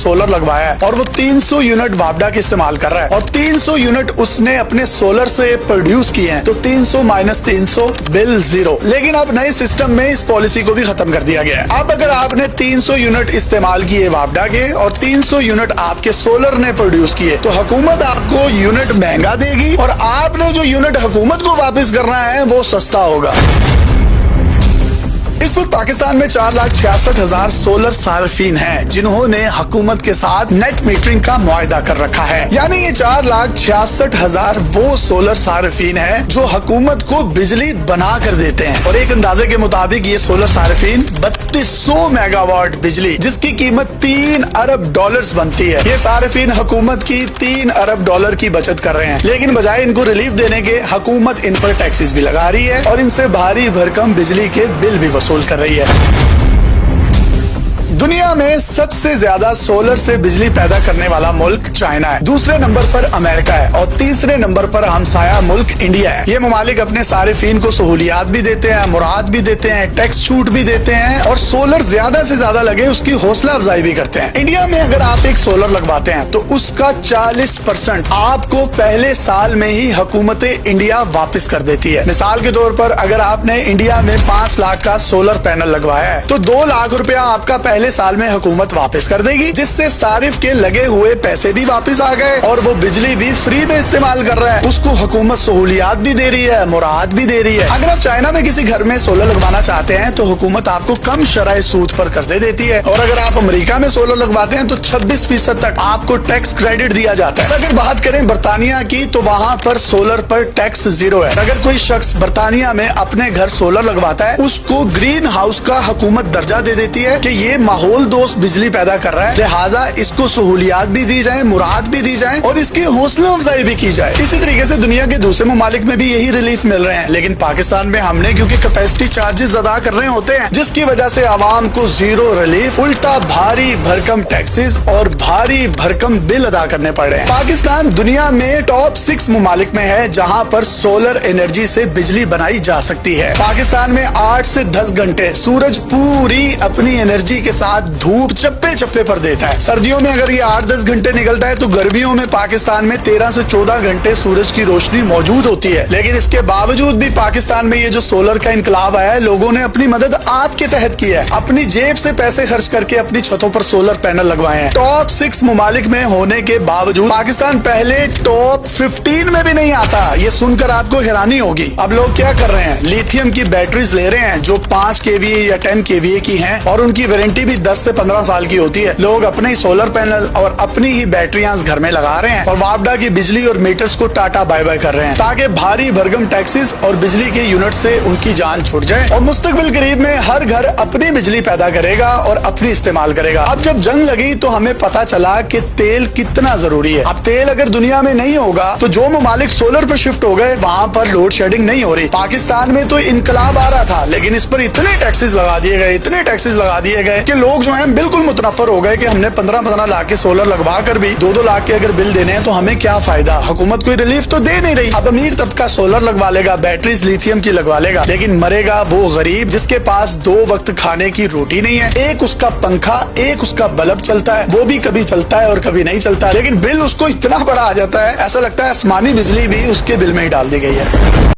Solar लगवाया है और वो 300 यूनिट वापडा के इस्तेमाल कर रहा है और 300 यूनिट उसने अपने सोलर से प्रोड्यूस किए हैं, तो 300 माइनस 300 बिल जीरो। लेकिन अब नए सिस्टम में इस पॉलिसी को भी खत्म कर दिया गया है। अब अगर आपने 300 यूनिट इस्तेमाल किए वापडा के और 300 यूनिट आपके सोलर ने प्रोड्यूस किए, तो हुकूमत आपको यूनिट महंगा देगी और आपने जो यूनिट हुकूमत को वापस करना है वो सस्ता होगा। इस वक्त पाकिस्तान में 4,66,000 सोलर सार्फिन हैं जिन्होंने हुकूमत के साथ नेट मीटरिंग का मुआहदा कर रखा है। यानी ये 4,66,000 वो सोलर सार्फिन हैं जो हुकूमत को बिजली बना कर देते हैं। और एक अंदाजे के मुताबिक ये सोलर सार्फिन 3200 मेगावाट बिजली, जिसकी कीमत $3 अरब बनती है, ये सार्फिन हुकूमत की $3 अरब की बचत कर रहे हैं। लेकिन बजाय इनको रिलीफ देने के हुकूमत इन पर टैक्सेस भी लगा रही है और इनसे भारी भरकम बिजली के बिल भी वसूल कर रही है। दुनिया में सबसे ज्यादा सोलर से बिजली पैदा करने वाला मुल्क चाइना है, दूसरे नंबर पर अमेरिका है और तीसरे नंबर पर हमसाया मुल्क इंडिया है। ये ममालिक अपने सारिफीन को सहूलियात भी देते हैं, मुराद भी देते हैं, टैक्स छूट भी देते हैं और सोलर ज्यादा से ज्यादा लगे उसकी हौसला अफजाई भी करते हैं। इंडिया में अगर आप एक सोलर लगवाते हैं तो उसका 40% आपको पहले साल में ही हुकूमत इंडिया वापस कर देती है। मिसाल के तौर पर अगर आपने इंडिया में 5 लाख का सोलर पैनल लगवाया है तो 2 लाख रुपया आपका पहले साल में हुकूमत वापस कर देगी, जिससे सारिफ के लगे हुए पैसे भी वापस आ गए और वो बिजली भी फ्री में इस्तेमाल कर रहा है। उसको हुकूमत सहूलियात भी दे रही है, मुराद भी दे रही है। अगर आप चाइना में किसी घर में सोलर लगवाना चाहते हैं तो हुकूमत आपको कम शरह सूद पर कर्जे देती है और अगर आप अमेरिका में सोलर लगवाते हैं तो 26% तक आपको टैक्स क्रेडिट दिया जाता है। अगर बात करें बरतानिया की तो वहाँ पर सोलर पर टैक्स जीरो है। अगर कोई शख्स बरतानिया में अपने घर सोलर लगवाता है उसको ग्रीन हाउस का हुकूमत दर्जा दे देती है कि ये माहौल दोस्त बिजली पैदा कर रहा है, लिहाजा इसको सहूलियात भी दी जाए, मुराद भी दी जाए और इसकी हौसला अफजाई भी की जाए। इसी तरीके से दुनिया के दूसरे ममालिक में भी यही रिलीफ मिल रहे हैं, लेकिन पाकिस्तान में हमने क्योंकि कैपेसिटी चार्जेस अदा कर रहे होते हैं जिसकी वजह से आवाम को जीरो रिलीफ, उल्टा भारी भरकम टैक्सेस और भारी भरकम बिल अदा करने पड़ रहे हैं। पाकिस्तान दुनिया में टॉप 6 ममालिक में है जहाँ पर सोलर एनर्जी से बिजली बनाई जा सकती है। पाकिस्तान में 8 से 10 घंटे सूरज पूरी अपनी एनर्जी के साथ धूप चप्पे चप्पे पर देता है। सर्दियों में अगर ये 8-10 घंटे निकलता है तो गर्मियों में पाकिस्तान में 13 से 14 घंटे सूरज की रोशनी मौजूद होती है। लेकिन इसके बावजूद भी पाकिस्तान में ये जो सोलर का इनकलाब आया है, लोगों ने अपनी मदद आपके तहत की है, अपनी जेब से पैसे खर्च करके अपनी छतों पर सोलर पैनल लगवाए हैं। टॉप 6 ममालिक में होने के बावजूद पाकिस्तान पहले टॉप 15 में भी नहीं आता। ये सुनकर आपको हैरानी होगी। अब लोग क्या कर रहे हैं, लिथियम की बैटरीज ले रहे हैं जो 5 kVA या 10 kVA की हैं और उनकी वारंटी भी 10 से 15 साल की होती है। लोग अपने ही सोलर पैनल और अपनी ही बैटरियां घर में लगा रहे हैं और वापडा की बिजली और मीटर्स को टाटा बाय बाय कर रहे हैं ताकि भारी भरकम टैक्सेस और बिजली के यूनिट से उनकी जान छूट जाए और मुस्तकबिल करीब में हर घर अपनी बिजली पैदा करेगा और अपनी इस्तेमाल करेगा। अब जब जंग लगी तो हमें पता चला कि तेल कितना जरूरी है। अब तेल अगर दुनिया में नहीं होगा तो जो ममालिक सोलर पर शिफ्ट हो गए वहाँ पर लोड शेडिंग नहीं हो रही। पाकिस्तान में तो इनकलाब आ रहा था लेकिन इस पर इतने टैक्सेस लगा दिए गए, इतने टैक्सेस लगा दिए गए कि लोग जो है बिल्कुल मुतनफर हो गए कि हमने 15-15 लाख के सोलर लगवा कर भी 2-2 लाख के अगर बिल देने हैं तो हमें क्या फायदा, हुकूमत कोई रिलीफ तो दे नहीं रही। अब अमीर तबका सोलर लगवा लेगा, बैटरीज लिथियम की लगवा लेगा, लेकिन मरेगा वो गरीब जिसके पास 2 वक्त खाने की रोटी नहीं है। एक उसका पंखा, एक उसका बल्ब चलता है, वो भी कभी चलता है और कभी नहीं चलता, लेकिन बिल उसको इतना बड़ा आ जाता है ऐसा लगता है आसमानी बिजली भी उसके बिल में ही डाल दी गई है।